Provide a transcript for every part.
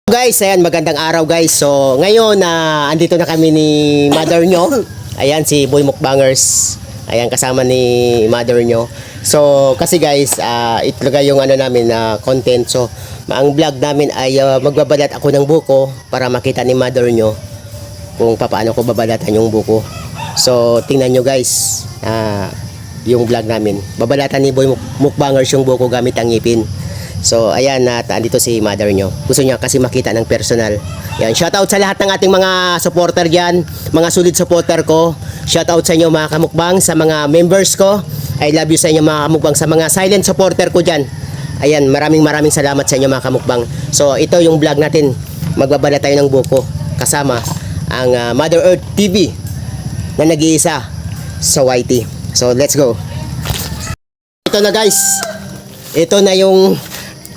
Guys, ayan, magandang araw guys. So, ngayon andito na kami ni mother nyo. Ayan, si Boy Mukbangers. Ayan, kasama ni mother nyo. So, kasi guys, ito yung namin content. So, ang vlog namin ay magbabalat ako ng buko para makita ni mother nyo kung paano ko babalatan yung buko. So, tingnan nyo guys, yung vlog namin. Babalatan ni Boy Mukbangers yung buko gamit ang ngipin. So ayan, andito si mother nyo. Gusto niya kasi makita ng personal. Yan, shoutout sa lahat ng ating mga supporter dyan, mga solid supporter ko. Shoutout sa inyo mga kamukbang, sa mga members ko. I love you sa inyo mga kamukbang, sa mga silent supporter ko dyan. Ayan, maraming salamat sa inyo mga kamukbang. So ito yung vlog natin. Magbabala tayo ng buko kasama ang Mother Earth TV na nag-iisa sa YT. So let's go. Ito na guys. Ito na yung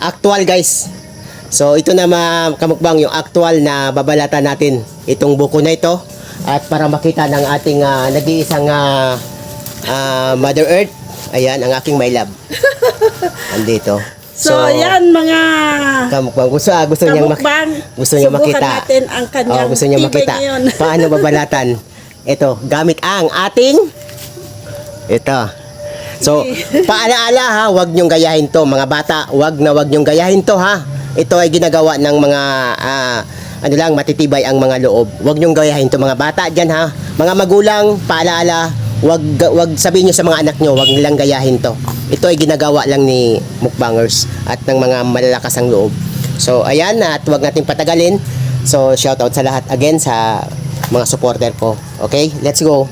actual guys. So ito na mga kamukbang yung actual na babalatan natin itong buko na ito, at para makita ng ating nag-iisang Mother Earth. Ayan ang aking my love. Andito. So ayan mga kamukbang, gusto niya makita natin ang kanyang gusto niya makita ngayon. paano babalatan ito gamit ang ating ito. So, paalaala ha, wag niyong gayahin to mga bata, wag niyong gayahin to ha. Ito ay ginagawa ng mga matitibay ang mga loob. Wag niyong gayahin to mga bata diyan ha. Mga magulang, paalaala, wag sabihin niyo sa mga anak niyo, wag nilang gayahin to. Ito ay ginagawa lang ni mukbangers at ng mga malalakas ang loob. So, ayan, at wag nating patagalin. So, shoutout sa lahat again sa mga supporter ko. Okay, let's go.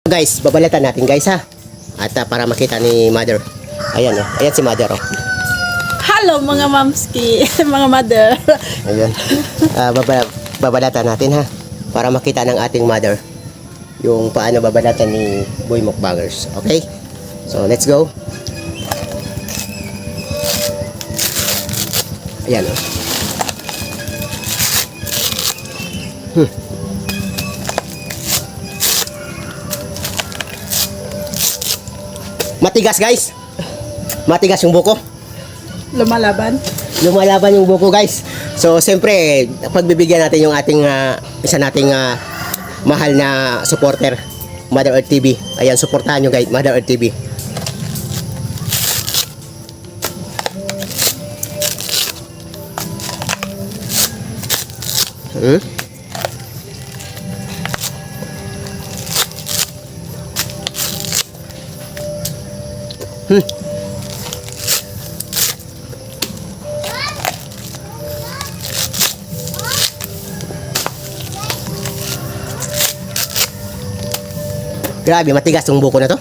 Guys, babalatan natin guys ha. At para makita ni mother. Ayan oh. Ayan si mother oh. Hello mga mamski, mga mother. Ayan. Babalatan natin ha. Para makita ng ating mother yung paano babalatan ni Boy Mukbangers. Okay? So let's go. Ayan oh. Matigas guys. Matigas yung buko. Lumalaban Yung buko guys. So siyempre pagbibigyan natin yung ating isa nating mahal na supporter, Mother Earth TV. Ayan, suportahan nyo guys, Mother Earth TV. Grabe, matigas yung buko na to.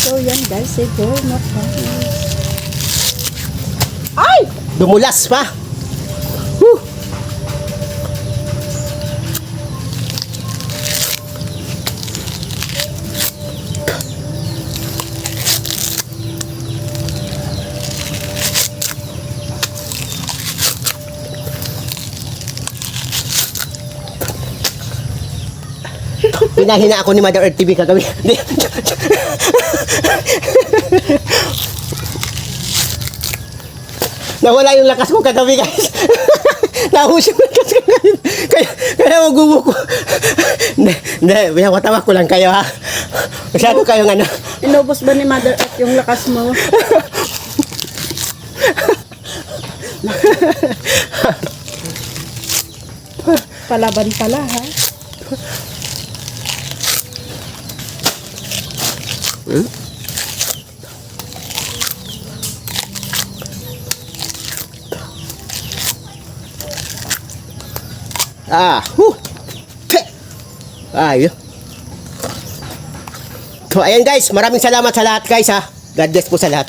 So yan guys, si Boy Mukbangers. Ay! Dumulas pa! Pinahina ako ni Mother Earth TV kagabi. Nawala yung lakas ko kagabi guys. Nahus yung lakas ko ngayon. Kaya magubo ko. Hindi, pinakatawa ko lang kayo ha. Masyado kayong Inubos ba ni Mother Earth yung lakas mo? Palaban pala ha. Ayun. So ayan guys, maraming salamat sa lahat guys ha. God bless po sa lahat.